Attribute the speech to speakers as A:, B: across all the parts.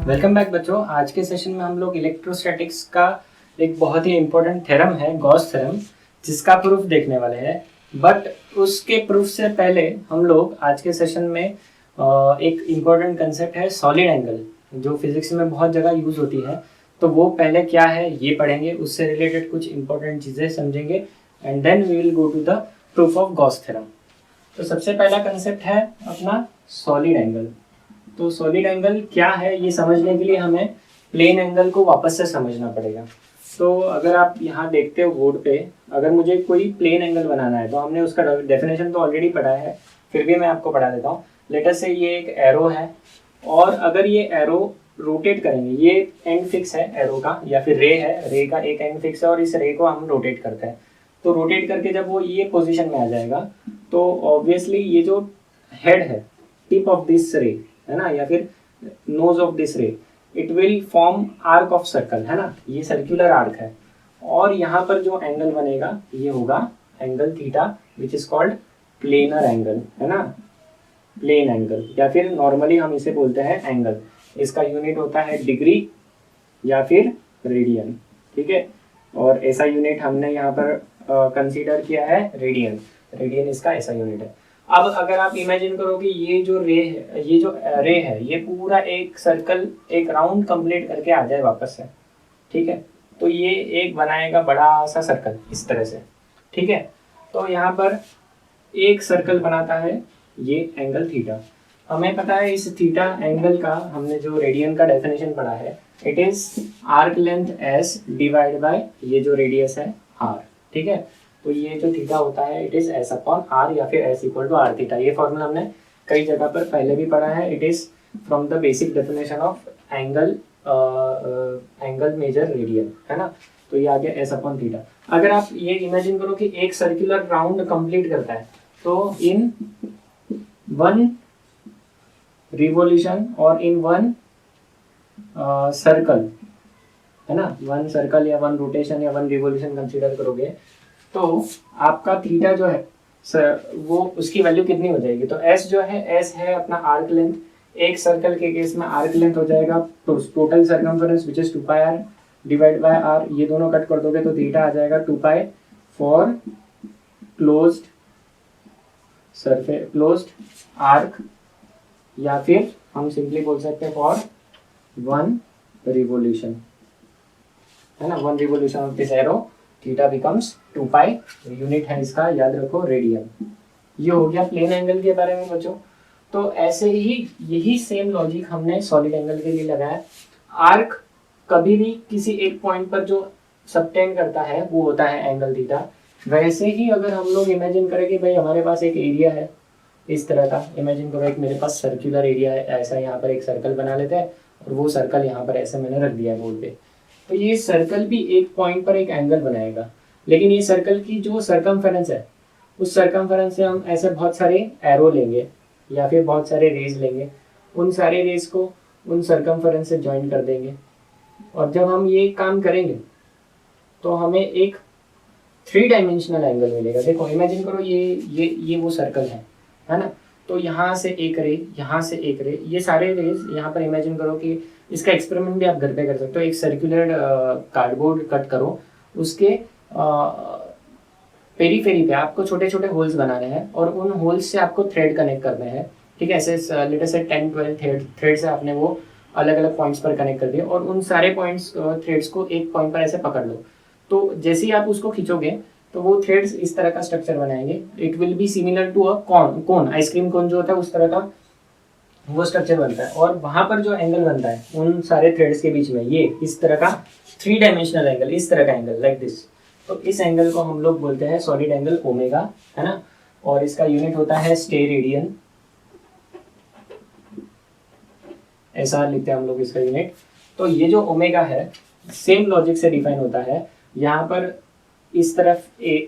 A: Welcome back बच्चों। आज के सेशन में हम लोग इलेक्ट्रोस्टैटिक्स का एक बहुत ही इम्पोर्टेंट थ्योरम है गॉस थ्योरम, जिसका प्रूफ देखने वाले हैं। बट उसके प्रूफ से पहले हम लोग आज के सेशन में एक इम्पोर्टेंट कंसेप्ट है सॉलिड एंगल, जो फिजिक्स में बहुत जगह यूज होती है। तो वो पहले क्या है ये पढ़ेंगे, उससे रिलेटेड कुछ इंपॉर्टेंट चीज़ें समझेंगे and then we will go to the proof of Gauss theorem. तो सबसे पहला कंसेप्ट है अपना सॉलिड एंगल। तो सॉलिड एंगल क्या है ये समझने के लिए हमें प्लेन एंगल को वापस से समझना पड़ेगा। तो अगर आप यहाँ देखते हो बोर्ड पे, अगर मुझे कोई प्लेन एंगल बनाना है तो हमने उसका डेफिनेशन तो ऑलरेडी पढ़ा है, फिर भी मैं आपको पढ़ा देता हूँ। लेटर से ये एक एरो है और अगर ये एरो रोटेट करेंगे, ये एंड फिक्स है एरो का, या फिर रे है, रे का एक एंड फिक्स है और इस रे को हम रोटेट करते हैं। तो रोटेट करके जब वो ये पोजीशन में आ जाएगा तो ऑब्वियसली ये जो हेड है, टिप ऑफ दिस रे है ना, या फिर नोज ऑफ दिस रे, it will form arc of circle, है ना, ये सर्कुलर आर्क है। और यहाँ पर जो एंगल बनेगा ये होगा angle theta, which is called planar angle, है ना, प्लेन एंगल, या फिर नॉर्मली हम इसे बोलते हैं एंगल। इसका यूनिट होता है डिग्री या फिर रेडियन, ठीक है। और ऐसा यूनिट हमने यहाँ पर कंसीडर किया है रेडियन, रेडियन इसका ऐसा यूनिट है। अब अगर आप इमेजिन करो कि ये जो रे है, ये जो रे है, ये पूरा एक सर्कल, एक राउंड कंप्लीट करके आ जाए वापस से, ठीक है, तो ये एक बनाएगा बड़ा सा सर्कल इस तरह से, ठीक है। तो यहाँ पर एक सर्कल बनाता है ये एंगल थीटा। हमें पता है इस थीटा एंगल का, हमने जो रेडियन का डेफिनेशन पढ़ा है, it is arc length S divide by ये जो रेडियस है आर, ठीक है। तो ये जो थीटा होता है it is S upon R, या फिर S equal to R theta. ये फॉर्मूला हमने कई जगह पर पहले भी पढ़ा है। It is from the basic definition of angle, angle measure radian, है ना। तो ये आ गया एस अपॉन थीटा। अगर आप ये इमेजिन करो कि एक सर्कुलर राउंड कंप्लीट करता है, तो इन वन रिवोल्यूशन और इन वन सर्कल, है ना, वन सर्कल या वन रोटेशन या वन रिवोल्यूशन कंसीडर करोगे तो आपका थीटा जो है वो उसकी वैल्यू कितनी हो जाएगी। तो एस जो है, एस है अपना आर्क लेंथ, एक सर्कल के केस में आर्क लेंथ हो जाएगा total circumference which is 2 pi R divide by R. ये दोनों कट कर दोगे तो थीटा आ जाएगा 2 pi for closed surface, closed arc, या फिर हम सिंपली बोल सकते हैं फॉर वन रिवोल्यूशन, है ना, one revolution of this arrow theta becomes 2 pi. Unit है इसका, याद रखो, रेडियन। ये हो गया प्लेन एंगल के बारे में बच्चों। तो ऐसे ही यही सेम लॉजिक हमने सॉलिड एंगल के लिए लगाया। आर्क कभी भी किसी एक पॉइंट पर जो सबटेंड करता है वो होता है एंगल थीटा। वैसे ही अगर हम लोग इमेजिन करें कि भाई हमारे पास एक एरिया है इस तरह का, इमेजिन करो एक मेरे पास सर्कुलर एरिया है, ऐसा यहाँ पर एक सर्कल बना लेते हैं और वो सर्कल यहाँ पर ऐसे मैंने रख दिया है बोर्ड पे। तो ये सर्कल भी एक पॉइंट पर एक एंगल बनाएगा, लेकिन ये सर्कल की जो सरकमफेरेंस है, उस सरकमफेरेंस से हम ऐसे बहुत सारे एरो लेंगे या फिर बहुत सारे रेज लेंगे, उन सारे रेज को उन सरकमफेरेंस से ज्वाइन कर देंगे। और जब हम ये काम करेंगे तो हमें एक 3 डायमेंशनल एंगल मिलेगा। देखो इमेजिन करो ये वो सर्कल है ना। तो यहाँ से एक रे, यहाँ से एक रे, ये सारे रेज यहाँ पर इमेजिन करो कि इसका एक्सपेरिमेंट भी आप घर पे कर सकते हो। एक सर्कुलर कार्डबोर्ड कट करो, उसके पेरीफेरी पे आपको छोटे छोटे होल्स बनाने हैं और उन होल्स से आपको थ्रेड कनेक्ट करने हैं, ठीक है। ऐसे लेटर से 10-12 थ्रेड से आपने वो अलग अलग पॉइंट्स पर कनेक्ट कर दिए और उन सारे पॉइंट्स थ्रेड्स को एक पॉइंट पर ऐसे पकड़ लो। तो जैसे ही आप उसको खींचोगे तो वो थ्रेड्स इस तरह का स्ट्रक्चर बनाएंगे। It will be similar to a cone, ice cream cone जो होता है उस तरह का वो स्ट्रक्चर बनता है। और वहां पर जो एंगल बनता है उन सारे थ्रेड्स के बीच में, ये इस तरह का 3 डायमेंशनल एंगल, इस तरह का एंगल लाइक दिस। तो इस एंगल को हम लोग बोलते हैं सॉलिड एंगल ओमेगा, है ना। और इसका यूनिट होता है स्टेरेडियन, ऐसा लिखते हैं हम लोग इसका यूनिट। तो ये जो ओमेगा है सेम लॉजिक से डिफाइन होता है। यहाँ पर इस तरफ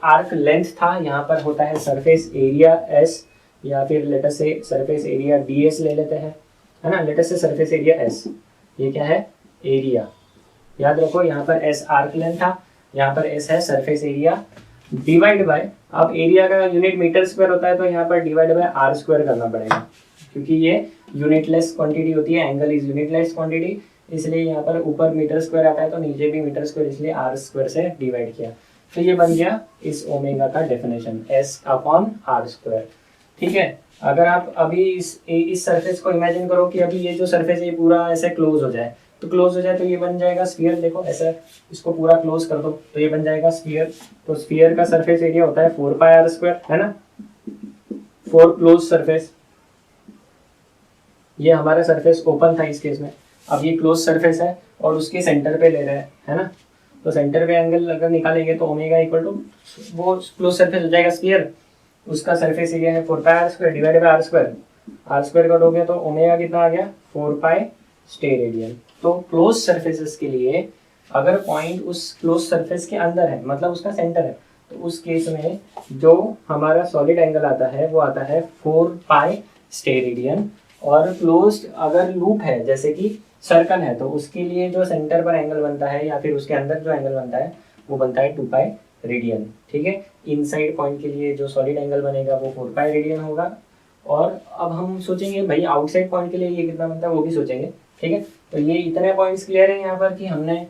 A: आर्क लेंथ था, यहाँ पर होता है सरफेस एरिया एस, या फिर लेटर से सरफेस एरिया ds ले लेते हैं, है ना। लेटर से सरफेस एरिया s, ये क्या है, एरिया, याद रखो। यहाँ पर s आर्क लेंथ था, यहाँ पर s है सरफेस एरिया, डिवाइड बाय, अब एरिया का यूनिट मीटर स्क्वायर होता है तो यहाँ पर डिवाइड बाय r स्क्वायर करना पड़ेगा, क्योंकि ये यूनिटलेस क्वांटिटी होती है, एंगल इज यूनिटलेस क्वांटिटी, इसलिए यहाँ पर ऊपर मीटर स्क्वायर आता है तो नीचे भी मीटर स्क्वायर, इसलिए आर स्क्वायर से डिवाइड किया। तो ये बन गया इस ओमेगा का definition, S upon R square. ठीक है, अगर आप अभी इस सरफेस को इमेजिन करो कि अभी ये जो सरफेस है ये पूरा ऐसे क्लोज हो जाए, तो क्लोज हो जाए तो ये बन जाएगा स्फीयर। देखो ऐसा इसको पूरा क्लोज कर दो तो ये बन जाएगा स्फीयर। तो स्फीयर का सरफेस एरिया होता है 4 पाई आर स्क्वायर, है ना, फॉर क्लोज सरफेस। ये हमारा सरफेस ओपन था इस केस में, अब ये क्लोज सरफेस है और उसके सेंटर पे ले रहे हैं, है ना, तो सेंटर पे एंगल अगर निकालेंगे तो ओमेगा इक्वल टू वो क्लोज सरफेस हो जाएगा स्फीयर, उसका सरफेस एरिया है 4 pi R square divided by R square. R square cut हो गया तो ओमेगा कितना आ गया 4 पाई स्टे रेडियन। तो क्लोज सरफेसेस के लिए अगर पॉइंट उस क्लोज सरफेस के अंदर है, मतलब उसका सेंटर है, तो उस केस में जो हमारा सॉलिड एंगल आता है वो आता है 4 पाई स्टे रेडियन। और क्लोज्ड अगर लूप है जैसे कि सर्कल है तो उसके लिए जो सेंटर पर एंगल बनता है या फिर उसके अंदर जो एंगल बनता है वो बनता है 2 पाई रेडियन। ठीक है, इनसाइड पॉइंट के लिए जो सॉलिड एंगल बनेगा वो 4 पाई रेडियन होगा। और अब हम सोचेंगे भाई आउटसाइड पॉइंट के लिए ये कितना बनता है वो भी सोचेंगे। ठीक है, तो ये इतने पॉइंट्स क्लियर है यहाँ पर कि हमने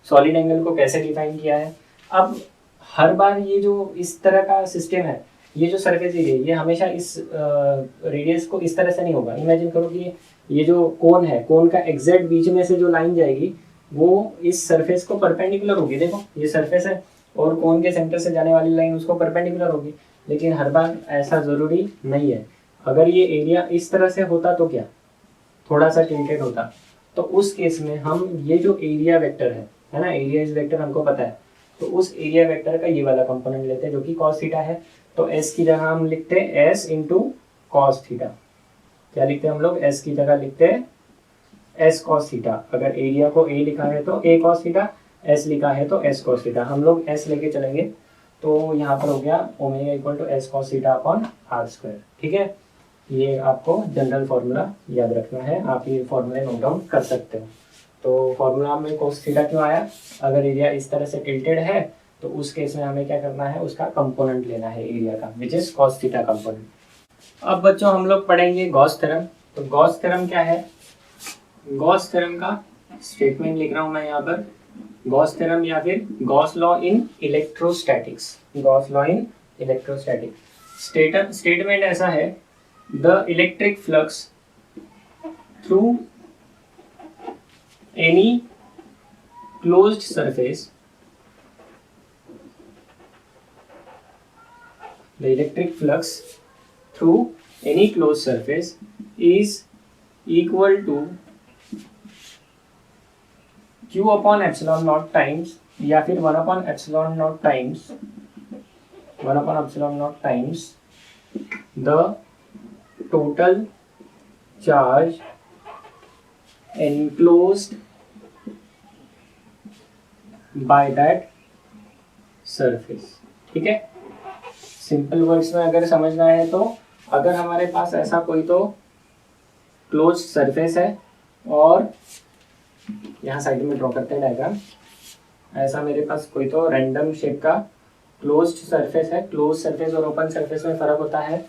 A: सॉलिड एंगल को कैसे डिफाइन किया है। अब हर बार ये जो इस तरह का सिस्टम है, ये जो सरफेस एरिया ये हमेशा इस रेडियस को इस तरह से नहीं होगा। इमेजिन करो कि ये जो कोन है, कोन का एग्जैक्ट बीच में से जो लाइन जाएगी वो इस सरफेस को परपेंडिकुलर होगी। देखो ये सरफेस है और कोन के सेंटर से जाने वाली लाइन उसको परपेंडिकुलर होगी, लेकिन हर बार ऐसा ज़रूरी नहीं है। अगर ये एरिया इस तरह से होता तो क्या, थोड़ा सा टिल्टेड होता, तो उस केस में हम ये जो एरिया वेक्टर है ना, एरिया इज वेक्टर हमको पता है, तो उस एरिया वेक्टर का ये वाला कंपोनेंट लेते हैं जो कि कॉस थीटा है। तो एस की जगह हम लिखते हैं एस इंटू कॉस थीटा। क्या लिखते हैं हम लोग, एस की जगह लिखते हैं एस कॉस थीटा। अगर एरिया को ए लिखा है तो ए कॉस थीटा, एस लिखा है तो एस कॉस थीटा। हम लोग एस लेके चलेंगे तो यहाँ पर हो गया omega equal to S cos theta upon R square. ठीक है, ये आपको जनरल फॉर्मूला याद रखना है, आप ये फॉर्मूले नोट डाउन कर सकते हो। तो फॉर्मूला में cos थीटा क्यों आया, अगर एरिया इस तरह से टिल्टेड है तो उस केस में हमें क्या करना है, उसका कंपोनेंट लेना है एरिया का, which is cos theta component. अब बच्चों हम लोग पढ़ेंगे गॉस थ्योरम। तो गॉस थ्योरम क्या है, गॉस थ्योरम का स्टेटमेंट लिख रहा हूं मैं यहाँ पर, गॉस थ्योरम या फिर Gauss law in electrostatics, Gauss law in electrostatics. Statement ऐसा है, the electric flux through any closed surface, the electric flux through any closed surface is equal to q upon epsilon naught times या फिर 1 upon epsilon naught times the total charge enclosed by that surface। ठीक है, simple words में अगर समझना है तो अगर हमारे पास ऐसा कोई तो क्लोज सरफेस है और यहाँ साइड में ड्रॉ करते हैं डायग्राम, ऐसा मेरे पास कोई तो रैंडम शेप का क्लोज्ड सरफेस है। क्लोज सरफेस और ओपन सरफेस में फ़र्क होता है।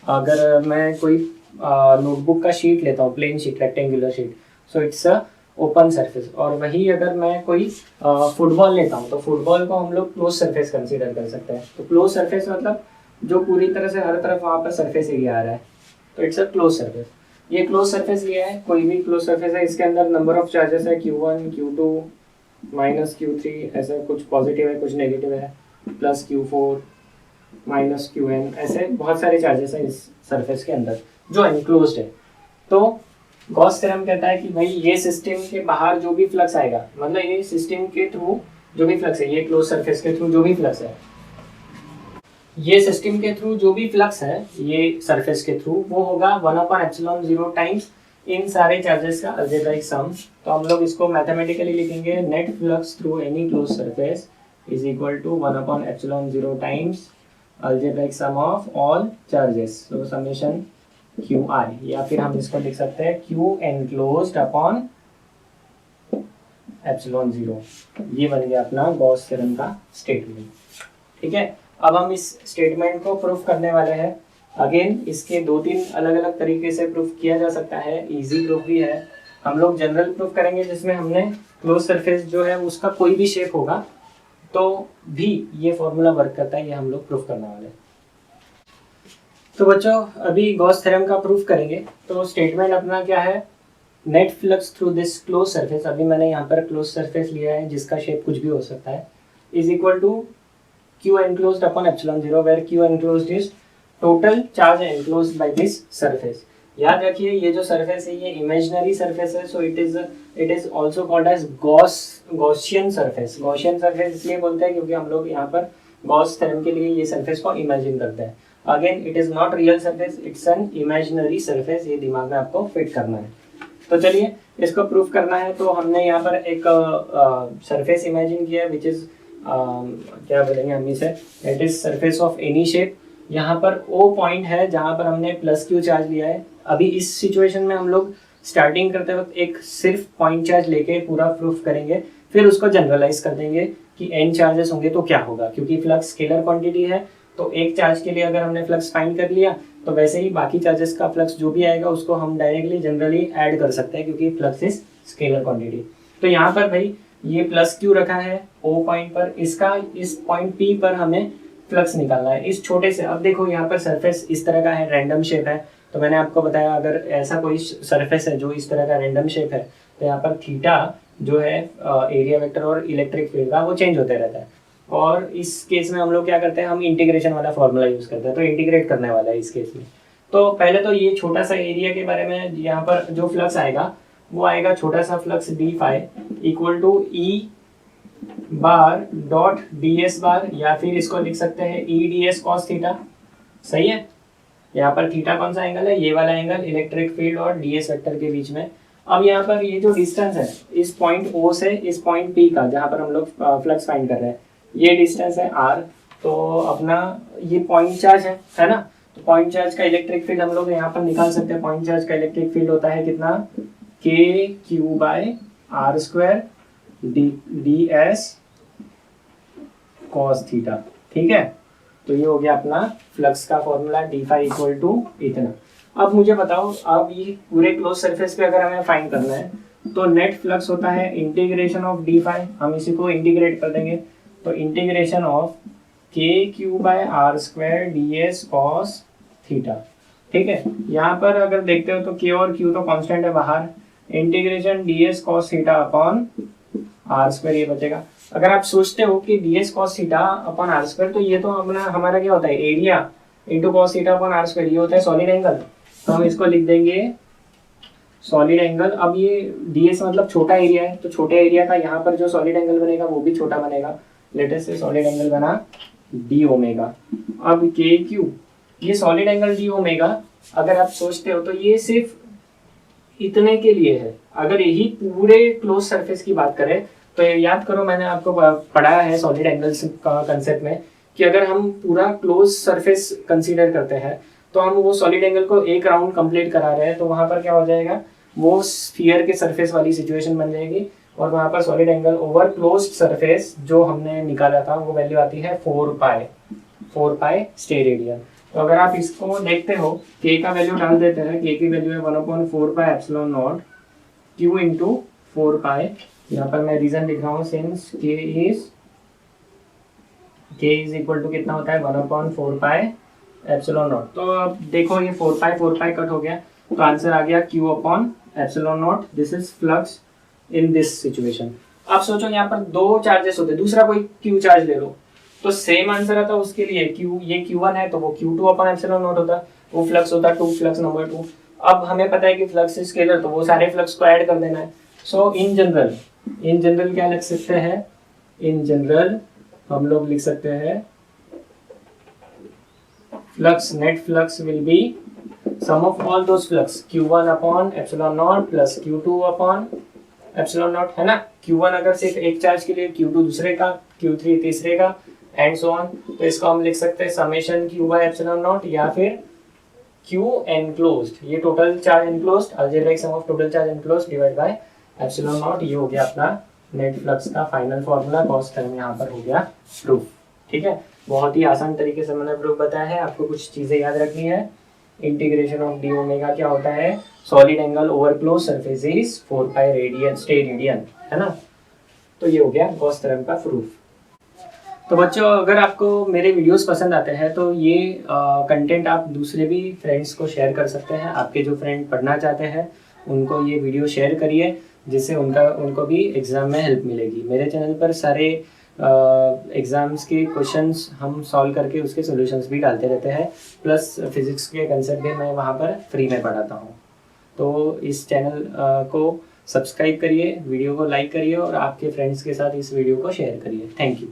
A: अगर मैं कोई नोटबुक का शीट लेता हूँ, plane sheet, rectangular sheet, so it's a open surface. और वही अगर मैं कोई फुटबॉल लेता हूँ तो फुटबॉल को हम लोग क्लोज सरफेस कंसीडर कर सकते हैं। तो क्लोज सरफेस मतलब जो पूरी तरह से हर तरफ वहाँ पर सरफेस एरिया आ रहा है, तो इट्स अ क्लोज सरफेस। ये क्लोज सरफेस लिया है, कोई भी क्लोज सरफेस है, इसके अंदर नंबर ऑफ चार्जेस है Q1 Q2 माइनस Q3, ऐसा कुछ पॉजिटिव है कुछ नेगेटिव है, प्लस Q4 माइनस Qn, ऐसे बहुत सारे चार्जेस हैं इस सरफेस के अंदर जो एनक्लोज्ड है। तो गॉस थ्योरम कहता है कि भाई ये सिस्टम के बाहर जो भी फ्लक्स आएगा, मतलब ये सिस्टम के थ्रू जो भी फ्लक्स है, ये क्लोज सरफेस के थ्रू जो भी फ्लक्स है, ये सिस्टम के थ्रू जो भी फ्लक्स है ये सरफेस के थ्रू, वो होगा 1/ε0 टाइम्स इन सारे चार्जेस का अलजेब्राइक सम। तो हम लोग इसको मैथमेटिकली लिखेंगे, net flux through any close surface is equal to 1/ε0 times algebraic sum of all charges, तो समेशन QI, या फिर हम इसको लिख सकते हैं Q enclosed अपॉन ε0। ये बन गया अपना गॉस थ्योरम का स्टेटमेंट। ठीक है, अब हम इस स्टेटमेंट को प्रूफ करने वाले हैं। अगेन इसके 2-3 अलग अलग तरीके से प्रूफ किया जा सकता है, इजी प्रूफ भी है। हम लोग जनरल प्रूफ करेंगे जिसमें हमने क्लोज सरफेस जो है उसका कोई भी शेप होगा तो भी ये फॉर्मूला वर्क करता है, ये हम लोग प्रूफ करने वाले हैं। तो बच्चों अभी गॉस थ्योरम का प्रूफ करेंगे। तो स्टेटमेंट अपना क्या है, net flux through this close surface, अभी मैंने यहाँ पर क्लोज सरफेस लिया है जिसका शेप कुछ भी हो सकता है, is equal to Q enclosed upon epsilon 0 where Q enclosed is total charge enclosed by this surface। याद रखिए ये जो सरफेस है ये इमेजिनरी सरफेस है, so it is also called as Gaussian surface. Gaussian surface इसलिए बोलते हैं क्योंकि हम लोग यहाँ पर गॉस थ्योरम के लिए ये सरफेस को इमेजिन करते हैं। Again it is not real surface, it's an imaginary surface, ये दिमाग में आपको फिट करना है। तो चलिए इसको प्रूफ करना है। तो हमने यहाँ पर एक सरफेस इमेजिन किया है विच इज क्या बोलेंगे हम इसे, it is surface of any shape. यहाँ पर O पॉइंट है जहाँ पर हमने प्लस Q चार्ज लिया है। अभी इस सिचुएशन में हम लोग स्टार्टिंग करते वक्त एक सिर्फ पॉइंट चार्ज लेके पूरा प्रूफ करेंगे, फिर उसको जनरलाइज कर देंगे कि n चार्जेस होंगे तो क्या होगा, क्योंकि फ्लक्स स्केलर क्वांटिटी है। तो एक चार्ज के लिए अगर हमने फ्लक्स फाइंड कर लिया तो वैसे ही बाकी चार्जेस का फ्लक्स जो भी आएगा उसको हम डायरेक्टली जनरली ऐड कर सकते हैं क्योंकि फ्लक्स इज स्केलर क्वांटिटी। तो यहाँ पर भाई ये प्लस Q रखा है O पॉइंट पर, इसका इस पॉइंट P पर हमें फ्लक्स निकालना है इस छोटे से। अब देखो यहाँ पर सरफेस इस तरह का है, रैंडम शेप है। तो मैंने आपको बताया अगर ऐसा कोई सरफेस है जो इस तरह का रैंडम शेप है तो यहाँ पर थीटा जो है एरिया वेक्टर और इलेक्ट्रिक फील्ड का वो चेंज होते रहता है। और इस केस में हम लोग क्या करते हैं, हम इंटीग्रेशन वाला फॉर्मूला यूज करते हैं। तो इंटीग्रेट करने वाला है इस केस में। तो पहले तो ये छोटा सा एरिया के बारे में, यहाँ पर जो फ्लक्स आएगा वो आएगा छोटा सा flux D phi equal to E bar dot D S bar, या फिर इसको लिख सकते हैं E D S cos theta. सही है, यहाँ पर थीटा कौन सा एंगल है, ये वाला एंगल इलेक्ट्रिक फील्ड और डी एस वेक्टर के बीच में। अब यहाँ पर ये जो डिस्टेंस है इस पॉइंट O से इस पॉइंट P का, जहाँ पर हम लोग फ्लक्स फाइंड कर रहे हैं, ये डिस्टेंस है R। तो अपना ये पॉइंट चार्ज है ना। तो पॉइंट चार्ज का इलेक्ट्रिक फील्ड हम लोग यहाँ पर निकाल सकते हैं। पॉइंट चार्ज का इलेक्ट्रिक फील्ड होता है कितना, K Q by R square D S cos theta. ठीक है, तो ये हो गया अपना फ्लक्स का formula D phi equal to इतना। अब मुझे बताओ, अब ये पूरे क्लोज सरफेस पे अगर हमें फाइंड करना है तो नेट फ्लक्स होता है इंटीग्रेशन ऑफ डी फाई, हम इसी को इंटीग्रेट कर देंगे। तो integration of K Q by R square D S cos theta. ठीक है, यहाँ पर अगर देखते हो तो के और क्यू तो कांस्टेंट है बाहर, integration D S cos theta upon R square ये बचेगा। अगर आप सोचते हो कि D S cos theta upon R square, तो ये तो अपना हमारा क्या होता है, area into cos theta upon R square, ये होता है सॉलिड एंगल। तो हम इसको लिख देंगे सॉलिड एंगल। अब ये डी एस मतलब छोटा एरिया है, तो छोटे एरिया का यहाँ पर जो सॉलिड एंगल बनेगा वो भी छोटा बनेगा। लेटेस्ट से सॉलिड एंगल बना डी ओमेगा। अब के क्यू, ये सॉलिड एंगल डी ओमेगा अगर आप सोचते हो तो ये सिर्फ इतने के लिए है। अगर यही पूरे क्लोज सरफेस की बात करें तो याद करो मैंने आपको पढ़ाया है सॉलिड एंगल्स का कंसेप्ट में कि अगर हम पूरा क्लोज सरफेस कंसीडर करते हैं तो हम वो सॉलिड एंगल को एक राउंड कंप्लीट करा रहे हैं, तो वहां पर क्या हो जाएगा, वो स्फीयर के सरफेस वाली सिचुएशन बन जाएगी। और वहां पर solid angle over closed surface जो हमने निकाला था वो वैल्यू आती है 4 पाई स्टेरेडियन। तो अगर आप इसको देखते हो k का वैल्यू डाल देते हैं, k की वैल्यू है 1/4 pi epsilon naught q into 4 pi. यहाँ पर मैं रीजन लिख रहा हूँ since k is equal to कितना होता है 1/4 पाई एप्सिलॉन नॉट। तो अब देखो ये 4 पाई कट हो गया, तो आंसर आ गया q upon epsilon not. This is flux in this situation. अब सोचो यहाँ पर दो चार्जेस होते, दूसरा कोई q चार्ज ले लो तो सेम आंसर आता उसके लिए। q, ये q1 है तो वो q2 अपॉन एप्सिलॉन नॉट होता, वो फ्लक्स होता 2, फ्लक्स नंबर 2। अब हमें पता है कि फ्लक्स इज स्केलर, तो वो सारे फ्लक्स को ऐड कर देना है। सो इन जनरल क्या लिख सकते हैं, इन जनरल हम लोग लिख सकते हैं flux, net flux will be sum of all those flux q1 upon epsilon naught plus q2 upon epsilon naught, है ना। q1 अगर सिर्फ एक चार्ज के लिए, q2 दूसरे का, q3 तीसरे का एंड सो ऑन। तो इसको हम लिख सकते हैं summation q by epsilon naught या फिर q एनक्लोज्ड, ये total charge enclosed, algebraic sum of total charge enclosed divide by epsilon naught. ये हो गया अपना नेट फ्लक्स का फाइनल फॉर्मूला। गॉस थ्योरम यहाँ पर हो गया प्रूफ। ठीक है, बहुत ही आसान तरीके से मैंने प्रूफ बताया है। आपको कुछ चीज़ें याद रखनी है। इंटीग्रेशन ऑफ डी ओमेगा क्या होता है, solid angle over close surface is 4 pi radian steradian, है ना। तो ये हो गया गॉस थ्योरम का प्रूफ। तो बच्चों, अगर आपको मेरे वीडियोस पसंद आते हैं तो ये कंटेंट आप दूसरे भी फ्रेंड्स को शेयर कर सकते हैं। आपके जो फ्रेंड पढ़ना चाहते हैं उनको ये वीडियो शेयर करिए, जिससे उनको भी एग्ज़ाम में हेल्प मिलेगी। मेरे चैनल पर सारे एग्ज़ाम्स के क्वेश्चंस हम सॉल्व करके उसके सॉल्यूशंस भी डालते रहते हैं, प्लस फिज़िक्स के कंसेप्ट भी मैं वहाँ पर फ्री में पढ़ाता हूँ। तो इस चैनल को सब्सक्राइब करिए, वीडियो को लाइक करिए और आपके फ्रेंड्स के साथ इस वीडियो को शेयर करिए। Thank you.